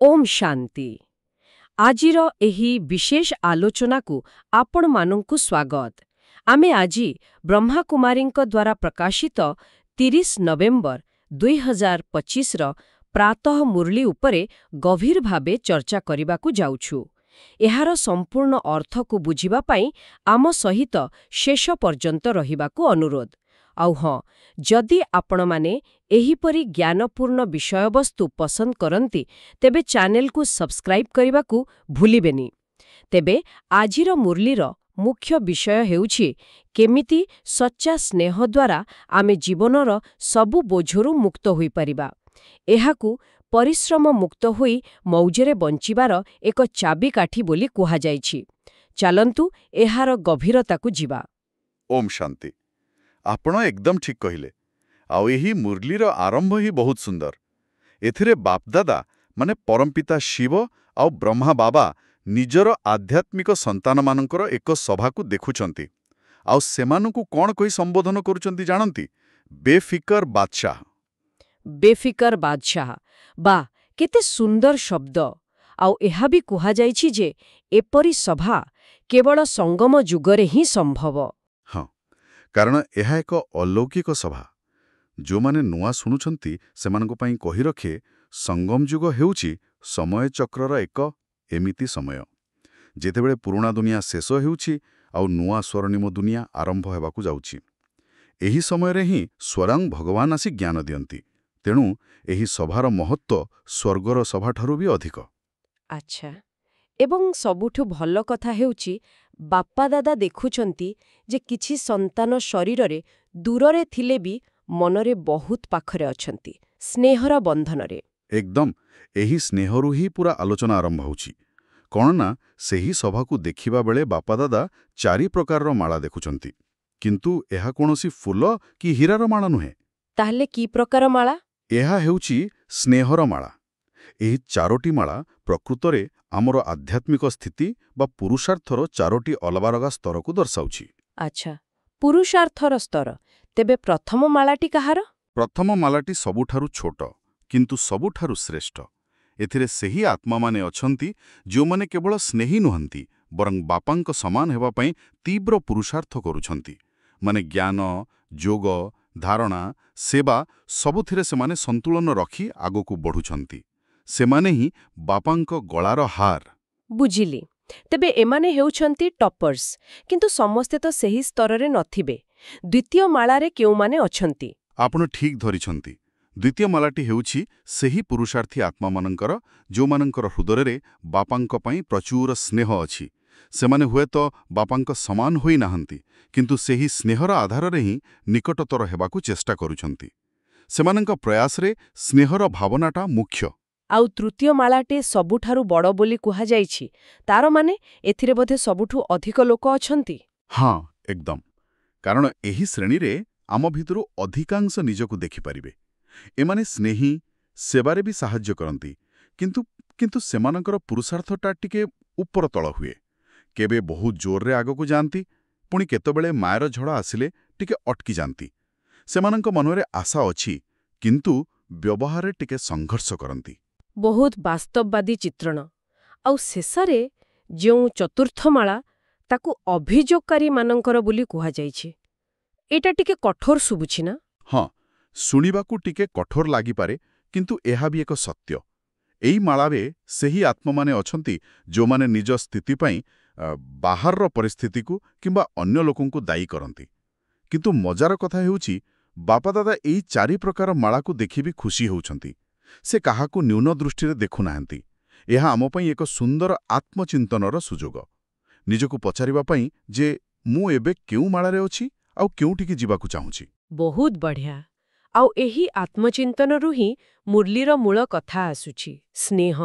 ओम शांति। आजिर एही विशेष आलोचनाकु आपणमानंकु स्वागत। आमे आजी ब्रह्मा कुमारींक द्वारा प्रकाशित 30 नवेम्बर 2025 र प्रातः मुरली उपरे गभीर भावे चर्चा करिबाकु जाउछु। एहार संपूर्ण अर्थकु बुझिबा पई आम सहित शेष पर्यंत रहिबाकु अनुरोध। आउ हाँ, जदि आपण माने एहीपरि ज्ञानपूर्ण विषयवस्तु पसंद करंती तेबे चैनल को सब्सक्राइब करिबाकु भूलिबेनी। तेबे आजिर मुरलीर मुख्य विषय हेउछि केमिति सच्चा स्नेह द्वारा आमे जीवनर सबु बोझरु मुक्त होई परिबा। एहाकु परिश्रम मुक्त होई मौजरे बंचिबार एक चाबिकाठी बोली कुहा जाइछि। चलंतु एहार गभीरताकु जिबा। ओम शांति। आपण एकदम ठीक कहिले। आउ एही मुरलीर आरंभ ही बहुत सुंदर। एथिरे बापदादा माने परमपिता शिव आउ ब्रह्मा बाबा निजर आध्यात्मिक संतान मानकर एक सभा को देखुचंती। आउ सेमानकु कोन कहि संबोधन करूचंती जानंती? बेफिकर बादशाह। बेफिकर बादशाह बा केते सुंदर शब्द। आउ एहा भी कुहा जाइछि जे एपरि सभा केवल संगम जुगरे ही संभव। हाँ, कारण एहा एक अलौकिक सभा। जो माने नुआ सुनुछंती सेमानकु पई कहि रखे संगम जुग हेउची समय चक्रर एक एमिति समय जेतेबेले पुराणा दुनिया शेष हेउची आउ नुआ स्वर्णिम दुनिया आरंभ हेबाकु जाउची। एही समय रे ही स्वयं भगवान आसी ज्ञान दियंती। तेणु एही सभार महत्व स्वर्गर सभाठारु भी अधिक। अच्छा, एवं सबुठु भल कथा हेउची बापा दादा देखुचंती जे किछि संतान शरीर रे दूररे थिले भी मनरे बहुत पाखरे अछंती, स्नेहर बंधनरे। एकदम एही स्नेहरु ही पूरा आलोचना आरंभ होउची। कौन ना सेही सभा को देखिबा बेले बापा दादा 4 प्रकारर माला देखुचंती, किंतु एहा कोनोसी फूल कि हीरार माला नुहे। ताहले की प्रकार माला? एहा हेउची स्नेहर माला। एही 4टी माला प्रकृतरे आमर आध्यात्मिक स्थिति बा पुरुषार्थर 4टी अलगा अलगा स्तर को दर्शाउची। अच्छा, पुरुषार्थर स्तर। तेबे प्रथम मालाटी कहार? प्रथम मालाटी सबुठारु छोट किंतु सबुठारु श्रेष्ठ। एथिरे सेही आत्मा माने अछंती जो माने केवल स्नेही नुहंती बरं बापांक समान हेबा पई तीव्र पुरुषार्थ करूछंती। माने ज्ञान, जोग, धारणा, सेवा सबुथिरे से माने संतुलन रखी आगो को बढ़ुछंती। से माने ही बापांक गଳାର हार। बुझिली। तेबे एमाने हेउछंती टॉपर्स, किंतु समस्ते तो सेही स्तररे नथिबे। द्वितीय मालारे केउ माने अछंती? आपण ठीक धरिछंती। द्वितीय मालाटी हेउछि सेही पुरुषार्थी आत्मा मानंकर जो मानंकर हृदयरे बापांक पई प्रचुर स्नेह अछि। सेमाने हुए तो बापांक समान होई नाहंती, किंतु सेही स्नेहर आधार रे ही निकटतर हेबाकू चेष्टा करूछंती। सेमानंक प्रयास रे स्नेहर भावनाटा मुख्य। आउ तृतीय मालाटे सबुठारु बड़ बोली कुहा जाइछि। तार माने एथिरे बोधे सबुठु अधिक लोक अछंती? हाँ, एकदम। कारण एही श्रेणी रे आम भितरु अधिकांश निजकु देखि परिबे। एमाने स्नेही, सेवारे भी साहाय्य करंती, किंतु सेमानंकर पुरुषार्थटा टिके ऊपर तळ हुए। केबे बहुत जोर रे आगो को जानती, पुणी केतबेले मायर झड़ा आसिले टिके अटकी जानती। सेमानंक मनरे आशा अछि, किंतु व्यवहारे टिके संघर्ष करंती। बहुत वास्तववादी चित्रण। आउ शेषरे जो चतुर्थ माला ताकू अभियोगकारी मानंकर बोली कुहा जाइछि। एटा टिके कठोर सुबुछि ना? हाँ, सुनिबाकू टिके कठोर लागि पारे, किंतु एहा भी एक सत्य। एई मालावे सेही आत्मा माने अछंती जो माने निज स्थिति पई बाहरर परिस्थिति को किंबा अन्य लोकन को दायी करंती। किंतु मजार कथा हेउछि बापा दादा एई 4 प्रकार माला को देखि भी खुशी होउछंती। से काहाकू न्यून दृष्टि देखु नाहंती। एहा आम पई एक सुंदर आत्मचिंतनर सुजोग। निजको पचारिबा पई जे मु एबे केउ मालारे अछि आउ केउटिकी जिबाकू चाहुछि। बहुत बढ़िया। आउ एही आत्मचिंतनरु ही मुरलीर मूल कथा आसुछि, स्नेह।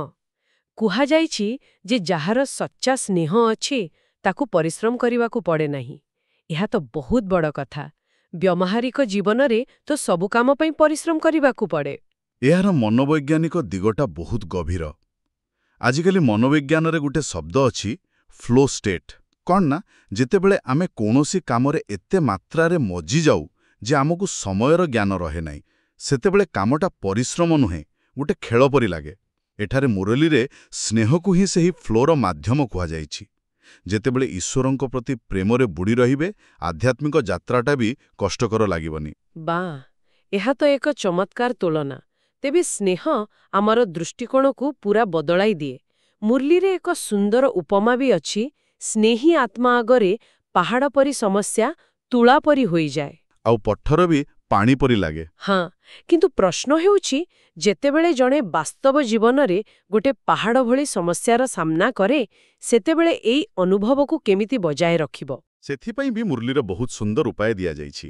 कुहा जाइछि जे जाहार सच्चा स्नेह अछि ताकू परिश्रम करिवाकू पड़े नाही। एहा तो बहुत बड़ कथा। व्यवहारिक जीवन रे तो सबु काम पई परिश्रम करिवाकू पड़े। एहार मनोवैज्ञानिक दिगटा बहुत गभीर। आजिकाली मनोविज्ञान रे गुटे शब्द अछि फ्लो स्टेट। कौन ना जेतेबेले आमे कोनोसी कामरे एते मात्रारे मजी जाऊ जे आमको समयर ज्ञान रहे नाही, सेतेबेले कामटा परिश्रम नुहे, गोटे खेल परि लागे। ଏଠାରେ ମୁରଲୀରେ ସ୍ନେହକୁ ହିଁ ସେହି ଫ୍ଲୋର ମାଧ୍ୟମ କୁହାଯାଇଛି। ଯେତେବେଳେ ଈଶ୍ୱରଙ୍କ ପ୍ରତି ପ୍ରେମରେ ବୁଡ଼ି ରହିବେ, ଆଧ୍ୟାତ୍ମିକ ଯାତ୍ରାଟା ବି କଷ୍ଟକର ଲାଗିବନି। ବାଃ, ଏହା ତ ଏକ ଚମତ୍କାର ତୁଳନା। ତେବେ ସ୍ନେହ ଆମର ଦୃଷ୍ଟିକୋଣକୁ ପୁରା ବଦଳାଇ ଦିଏ। ମୁରଲୀରେ ଏକ ସୁନ୍ଦର ଉପମା ବି ଅଛି, ସ୍ନେହୀ ଆତ୍ମା ଆଗରେ ପାହାଡ଼ ପରି ସମସ୍ୟା ତୁଳା ପରି ହୋଇଯାଏ। ଆଉ ପଥର ବି ପାଣି ପରି ଲାଗେ। ହଁ, କିନ୍ତୁ ପ୍ରଶ୍ନ ହେଉଛି, ଯେତେବେଳେ ଜଣେ ବାସ୍ତବ ଜୀବନରେ ଗୋଟେ ପାହାଡ଼ ଭଳି ସମସ୍ୟାର ସାମ୍ନା କରେ, ସେତେବେଳେ ଏଇ ଅନୁଭବକୁ କେମିତି ବଜାୟ ରଖିବ? ସେଥିପାଇଁ ବି ମୁରଲୀର ବହୁତ ସୁନ୍ଦର ଉପାୟ ଦିଆଯାଇଛି।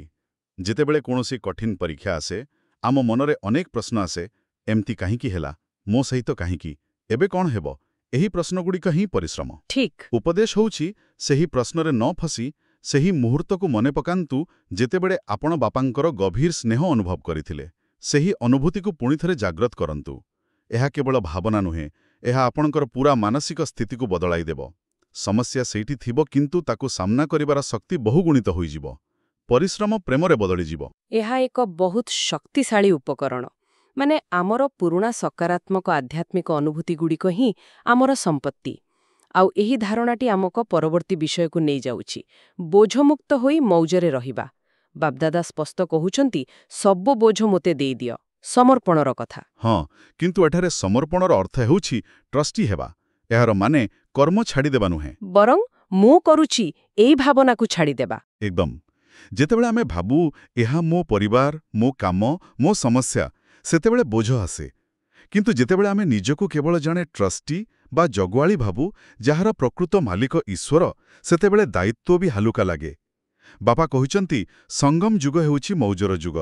ଯେତେବେଳେ କୌଣସି କଠିନ ପରୀକ୍ଷା ଆସେ, ଆମ ମନରେ ଅନେକ ପ୍ରଶ୍ନ ଆସେ, ଏମିତି କାହିଁକି ହେଲା, ମୋ ସହିତ କାହିଁକି, ଏବେ କ'ଣ ହେବ? ଏହି ପ୍ରଶ୍ନଗୁଡ଼ିକ ହିଁ ପରିଶ୍ରମ। ଠିକ୍। ଉପଦେଶ ହେଉଛି, ସେହି ପ୍ରଶ୍ନରେ ନ ଫସି ସେହି ମୁହୂର୍ତ୍ତକୁ ମନେ ପକାନ୍ତୁ ଯେତେବେଳେ ଆପଣ ବାପାଙ୍କର ଗଭୀର ସ୍ନେହ ଅନୁଭବ କରିଥିଲେ। ସେହି ଅନୁଭୂତିକୁ ପୁଣିଥରେ ଜାଗ୍ରତ କରନ୍ତୁ। ଏହା କେବଳ ଭାବନା ନୁହେଁ, ଏହା ଆପଣଙ୍କର ପୁରା ମାନସିକ ସ୍ଥିତିକୁ ବଦଳାଇ ଦେବ। ସମସ୍ୟା ସେଇଠି ଥିବ, କିନ୍ତୁ ତାକୁ ସାମ୍ନା କରିବାର ଶକ୍ତି ବହୁଗୁଣିତ ହୋଇଯିବ। ପରିଶ୍ରମ ପ୍ରେମରେ ବଦଳିଯିବ। ଏହା ଏକ ବହୁତ ଶକ୍ତିଶାଳୀ ଉପକରଣ। ମାନେ ଆମର ପୁରୁଣା ସକାରାତ୍ମକ ଆଧ୍ୟାତ୍ମିକ ଅନୁଭୂତିଗୁଡ଼ିକ ହିଁ ଆମର ସମ୍ପତ୍ତି। ଆଉ ଏହି ଧାରଣାଟି ଆମକୁ ପରବର୍ତ୍ତୀ ବିଷୟକୁ ନେଇଯାଉଛି, ବୋଝମୁକ୍ତ ହୋଇ ମୌଜରେ ରହିବା। ବାପଦାଦା ସ୍ପଷ୍ଟ କହୁଛନ୍ତି, ସବୁ ବୋଝ ମୋତେ ଦେଇଦିଅ, ସମର୍ପଣର କଥା। ହଁ, କିନ୍ତୁ ଏଠାରେ ସମର୍ପଣର ଅର୍ଥ ହେଉଛି ଟ୍ରଷ୍ଟି ହେବା। ଏହାର ମାନେ କର୍ମ ଛାଡ଼ିଦେବା ନୁହେଁ। ବରଂ ମୁଁ କରୁଛି ଏଇ ଭାବନାକୁ ଛାଡ଼ିଦେବା। ଏକଦମ। ଯେତେବେଳେ ଆମେ ଭାବୁ, ଏହା ମୋ ପରିବାର, ମୋ କାମ, ମୋ ସମସ୍ୟା, ସେତେବେଳେ ବୋଝ ଆସେ। କିନ୍ତୁ ଯେତେବେଳେ ଆମେ ନିଜକୁ କେବଳ ଜଣେ ଟ୍ରଷ୍ଟି ବା ଜଗୁଆଳି ଭାବୁ, ଯାହାର ପ୍ରକୃତ ମାଲିକ ଈଶ୍ୱର, ସେତେବେଳେ ଦାୟିତ୍ୱ ବି ହାଲୁକା ଲାଗେ। ବାପା କହିଛନ୍ତି, ସଙ୍ଗମ ଯୁଗ ହେଉଛି ମୌଜର ଯୁଗ।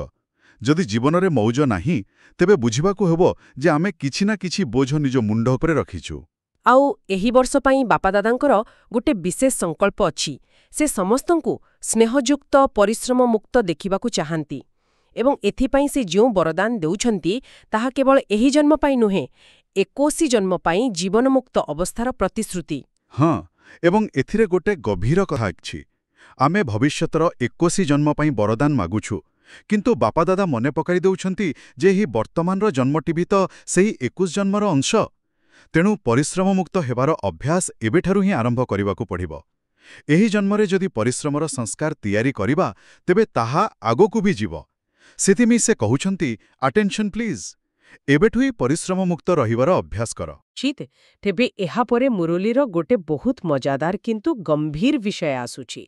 ଯଦି ଜୀବନରେ ମୌଜ ନାହିଁ, ତେବେ ବୁଝିବାକୁ ହେବ ଯେ ଆମେ କିଛି ନା କିଛି ବୋଝ ନିଜ ମୁଣ୍ଡ ଉପରେ ରଖିଛୁ। ଆଉ ଏହି ବର୍ଷ ପାଇଁ ବାପାଦାଦାଙ୍କର ଗୋଟେ ବିଶେଷ ସଂକଳ୍ପ ଅଛି। ସେ ସମସ୍ତଙ୍କୁ ସ୍ନେହଯୁକ୍ତ, ପରିଶ୍ରମମୁକ୍ତ ଦେଖିବାକୁ ଚାହାନ୍ତି। ଏବଂ ଏଥିପାଇଁ ସେ ଯେଉଁ ବରଦାନ ଦେଉଛନ୍ତି, ତାହା କେବଳ ଏହି ଜନ୍ମ ପାଇଁ ନୁହେଁ, 21 ଜନ୍ମ ପାଇଁ ଜୀବନମୁକ୍ତ ଅବସ୍ଥାର ପ୍ରତିଶ୍ରୁତି। ହଁ, ଏବଂ ଏଥିରେ ଗୋଟେ ଗଭୀର କଥା ଅଛି। ଆମେ ଭବିଷ୍ୟତର 21 ଜନ୍ମ ପାଇଁ ବରଦାନ ମାଗୁଛୁ, କିନ୍ତୁ ବାପାଦାଦା ମନେ ପକାଇ ଦେଉଛନ୍ତି ଯେ ଏହି ବର୍ତ୍ତମାନର ଜନ୍ମଟି ବି ତ ସେହି 21 ଜନ୍ମର ଅଂଶ। ତେଣୁ ପରିଶ୍ରମମୁକ୍ତ ହେବାର ଅଭ୍ୟାସ ଏବେଠାରୁ ହିଁ ଆରମ୍ଭ କରିବାକୁ ପଡ଼ିବ। ଏହି ଜନ୍ମରେ ଯଦି ପରିଶ୍ରମର ସଂସ୍କାର ତିଆରି କରିବା, ତେବେ ତାହା ଆଗକୁ ବି ଯିବ। ସେଥିପାଇଁ ସେ କହୁଛନ୍ତି, ଆଟେନସନ୍ ପ୍ଲିଜ୍, ଏବେଠୁ ହିଁ ପରିଶ୍ରମମୁକ୍ତ ରହିବାର ଅଭ୍ୟାସ କର। ଠିକ୍। ତେବେ ଏହାପରେ ମୁରଲୀର ଗୋଟେ ବହୁତ ମଜାଦାର କିନ୍ତୁ ଗମ୍ଭୀର ବିଷୟ ଆସୁଛି।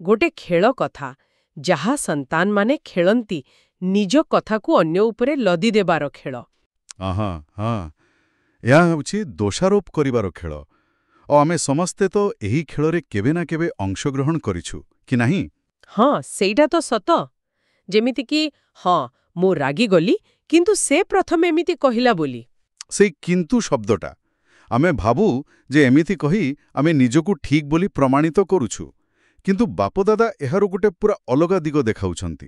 ଗୋଟେ ଖେଳ କଥା, ଯାହା ସନ୍ତାନମାନେ ଖେଳନ୍ତି, ନିଜ କଥାକୁ ଅନ୍ୟ ଉପରେ ଲଦି ଦେବାର ଖେଳ। ହଁ, ଏହା ହେଉଛି ଦୋଷାରୋପ କରିବାର ଖେଳ। ଓ ଆମେ ସମସ୍ତେ ତ ଏହି ଖେଳରେ କେବେ ନା କେବେ ଅଂଶଗ୍ରହଣ କରିଛୁ, କି ନାହିଁ? ହଁ, ସେଇଟା ତ ସତ। ଯେମିତିକି, ହଁ, ମୁଁ ରାଗିଗଲି, କିନ୍ତୁ ସେ ପ୍ରଥମେ ଏମିତି କହିଲା ବୋଲି। ସେଇ କିନ୍ତୁ ଶବ୍ଦଟା। ଆମେ ଭାବୁ ଯେ ଏମିତି କହି ଆମେ ନିଜକୁ ଠିକ୍ ବୋଲି ପ୍ରମାଣିତ କରୁଛୁ। କିନ୍ତୁ ବାପଦାଦା ଏହାର ଗୋଟେ ପୁରା ଅଲଗା ଦିଗ ଦେଖାଉଛନ୍ତି।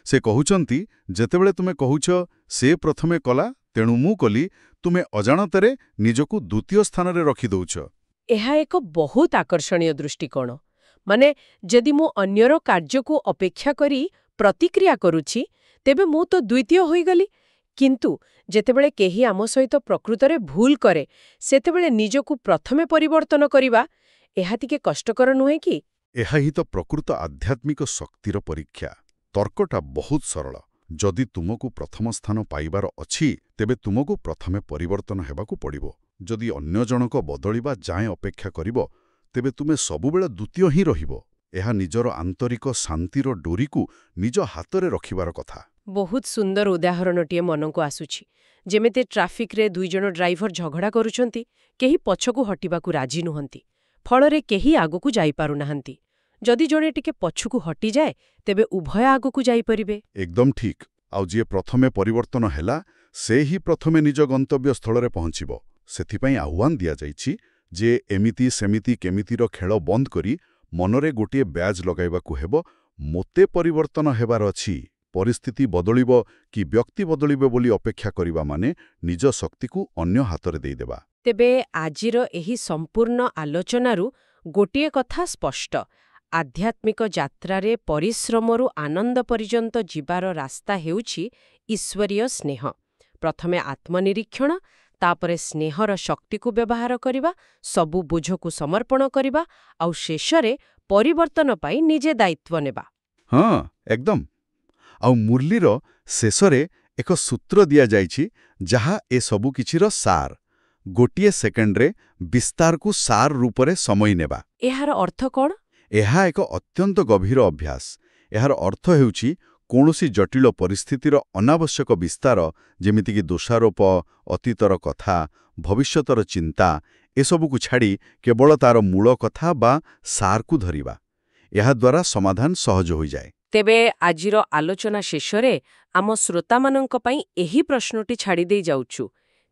ସେ କହୁଛନ୍ତି, ଯେତେବେଳେ ତୁମେ କହୁଛ, ସେ ପ୍ରଥମେ କଲା, ତେଣୁ ମୁଁ କଲି, ତୁମେ ଅଜାଣତରେ ନିଜକୁ ଦ୍ୱିତୀୟ ସ୍ଥାନରେ ରଖିଦେଉଛ। ଏହା ଏକ ବହୁତ ଆକର୍ଷଣୀୟ ଦୃଷ୍ଟିକୋଣ। ମାନେ, ଯଦି ମୁଁ ଅନ୍ୟର କାର୍ଯ୍ୟକୁ ଅପେକ୍ଷା କରି ପ୍ରତିକ୍ରିୟା କରୁଛି, ତେବେ ମୁଁ ତ ଦ୍ୱିତୀୟ ହୋଇଗଲି। କିନ୍ତୁ ଯେତେବେଳେ କେହି ଆମ ସହିତ ପ୍ରକୃତରେ ଭୁଲ କରେ, ସେତେବେଳେ ନିଜକୁ ପ୍ରଥମେ ପରିବର୍ତ୍ତନ କରିବା, ଏହା ଟିକେ କଷ୍ଟକର ନୁହେଁ କି? ଏହା ହିଁ ତ ପ୍ରକୃତ ଆଧ୍ୟାତ୍ମିକ ଶକ୍ତିର ପରୀକ୍ଷା। ତର୍କଟା ବହୁତ ସରଳ। ଯଦି ତୁମକୁ ପ୍ରଥମ ସ୍ଥାନ ପାଇବାର ଅଛି, ତେବେ ତୁମକୁ ପ୍ରଥମେ ପରିବର୍ତ୍ତନ ହେବାକୁ ପଡ଼ିବ। ଯଦି ଅନ୍ୟ ଜଣକ ବଦଳିବା ଯାଏଁ ଅପେକ୍ଷା କରିବ, ତେବେ ତୁମେ ସବୁବେଳେ ଦ୍ୱିତୀୟ ହିଁ ରହିବ। ଏହା ନିଜର ଆନ୍ତରିକ ଶାନ୍ତିର ଡୋରିକୁ ନିଜ ହାତରେ ରଖିବାର କଥା। ବହୁତ ସୁନ୍ଦର ଉଦାହରଣଟିଏ ମନକୁ ଆସୁଛି। ଯେମିତି ଟ୍ରାଫିକ୍ରେ ଦୁଇଜଣ ଡ୍ରାଇଭର ଝଗଡ଼ା କରୁଛନ୍ତି, କେହି ପଛକୁ ହଟିବାକୁ ରାଜି ନୁହନ୍ତି। ଫଳରେ କେହି ଆଗକୁ ଯାଇପାରୁନାହାନ୍ତି। ଯଦି ଜଣେ ଟିକେ ପଛକୁ ହଟିଯାଏ, ତେବେ ଉଭୟ ଆଗକୁ ଯାଇପାରିବେ। ଏକଦମ ଠିକ୍। ଆଉ ଯିଏ ପ୍ରଥମେ ପରିବର୍ତ୍ତନ ହେଲା, ସେ ହିଁ ପ୍ରଥମେ ନିଜ ଗନ୍ତବ୍ୟ ସ୍ଥଳରେ ପହଞ୍ଚିବ। ସେଥିପାଇଁ ଆହ୍ୱାନ ଦିଆଯାଇଛି ଯେ ଏମିତି ସେମିତି କେମିତିର ଖେଳ ବନ୍ଦ କରି ମନରେ ଗୋଟିଏ ବ୍ୟାଜ୍ ଲଗାଇବାକୁ ହେବ, ମୋତେ ପରିବର୍ତ୍ତନ ହେବାର ଅଛି। ପରିସ୍ଥିତି ବଦଳିବ କି ବ୍ୟକ୍ତି ବଦଳିବ ବୋଲି ଅପେକ୍ଷା କରିବା ମାନେ ନିଜ ଶକ୍ତିକୁ ଅନ୍ୟ ହାତରେ ଦେଇଦେବା। ତେବେ ଆଜିର ଏହି ସମ୍ପୂର୍ଣ୍ଣ ଆଲୋଚନାରୁ ଗୋଟିଏ କଥା ସ୍ପଷ୍ଟ। ଆଧ୍ୟାତ୍ମିକ ଯାତ୍ରାରେ ପରିଶ୍ରମରୁ ଆନନ୍ଦ ପର୍ଯ୍ୟନ୍ତ ଯିବାର ରାସ୍ତା ହେଉଛି ଈଶ୍ୱରୀୟ ସ୍ନେହ। ପ୍ରଥମେ ଆତ୍ମନିରୀକ୍ଷଣ, ତାପରେ ସ୍ନେହର ଶକ୍ତିକୁ ବ୍ୟବହାର କରିବା, ସବୁ ବୋଝକୁ ସମର୍ପଣ କରିବା, ଆଉ ଶେଷରେ ପରିବର୍ତ୍ତନ ପାଇଁ ନିଜେ ଦାୟିତ୍ୱ ନେବା। ହଁ, ଏକଦମ। ଆଉ ମୁରଲୀର ଶେଷରେ ଏକ ସୂତ୍ର ଦିଆଯାଇଛି ଯାହା ଏ ସବୁ କିଛିର ସାର। ଗୋଟିଏ ସେକେଣ୍ଡରେ ବିସ୍ତାରକୁ ସାର ରୂପରେ ସମୟ ନେବା। ଏହାର ଅର୍ଥ କ'ଣ? ଏହା ଏକ ଅତ୍ୟନ୍ତ ଗଭୀର ଅଭ୍ୟାସ। ଏହାର ଅର୍ଥ ହେଉଛି କୌଣସି ଜଟିଳ ପରିସ୍ଥିତିର ଅନାବଶ୍ୟକ ବିସ୍ତାର, ଯେମିତିକି ଦୋଷାରୋପ, ଅତୀତର କଥା, ଭବିଷ୍ୟତର ଚିନ୍ତା, ଏସବୁକୁ ଛାଡ଼ି କେବଳ ତାର ମୂଳ କଥା ବା ସାରକୁ ଧରିବା। ଏହାଦ୍ୱାରା ସମାଧାନ ସହଜ ହୋଇଯାଏ। ତେବେ ଆଜିର ଆଲୋଚନା ଶେଷରେ ଆମ ଶ୍ରୋତାମାନଙ୍କ ପାଇଁ ଏହି ପ୍ରଶ୍ନଟି ଛାଡ଼ି ଦେଇ ଯାଉଛୁ।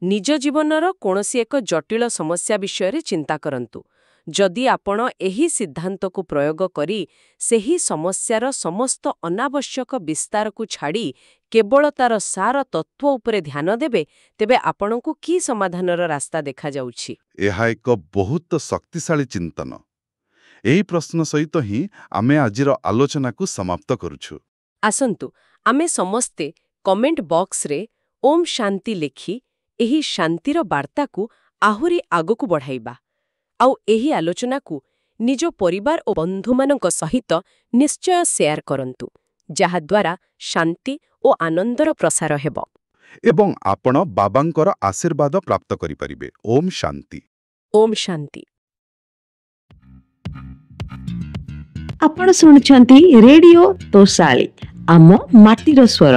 ନିଜ ଜୀବନର କୌଣସି ଏକ ଜଟିଳ ସମସ୍ୟା ବିଷୟରେ ଚିନ୍ତା କରନ୍ତୁ। ଯଦି ଆପଣ ଏହି ସିଦ୍ଧାନ୍ତକୁ ପ୍ରୟୋଗ କରି ସେହି ସମସ୍ୟାର ସମସ୍ତ ଅନାବଶ୍ୟକ ବିସ୍ତାରକୁ ଛାଡ଼ି କେବଳ ତାର ସାର ତତ୍ତ୍ୱ ଉପରେ ଧ୍ୟାନ ଦେବେ, ତେବେ ଆପଣଙ୍କୁ କି ସମାଧାନର ରାସ୍ତା ଦେଖାଯାଉଛି? ଏହା ଏକ ବହୁତ ଶକ୍ତିଶାଳୀ ଚିନ୍ତନ। ଏହି ପ୍ରଶ୍ନ ସହିତ ହିଁ ଆମେ ଆଜିର ଆଲୋଚନାକୁ ସମାପ୍ତ କରୁଛୁ। ଆସନ୍ତୁ ଆମେ ସମସ୍ତେ କମେଣ୍ଟ ବକ୍ସରେ ଓମ୍ ଶାନ୍ତି ଲେଖି ଏହି ଶାନ୍ତିର ବାର୍ତ୍ତାକୁ ଆହୁରି ଆଗକୁ ବଢ଼ାଇବା। ଆଉ ଏହି ଆଲୋଚନାକୁ ନିଜ ପରିବାର ଓ ବନ୍ଧୁମାନଙ୍କ ସହିତ ନିଶ୍ଚୟ ସେୟାର କରନ୍ତୁ, ଯାହାଦ୍ୱାରା ଶାନ୍ତି ଓ ଆନନ୍ଦର ପ୍ରସାର ହେବ। ଏବଂ ଆପଣ ବାବାଙ୍କର ଆଶୀର୍ବାଦ ପ୍ରାପ୍ତ କରିପାରିବେ। ଓମ୍ ଶାନ୍ତି। ଓମ୍ ଶାନ୍ତି। ଆପଣ ଶୁଣୁଛନ୍ତି ରେଡିଓ ତୋଷାଳୀ, ଆମ ମାଟିର ସ୍ୱର।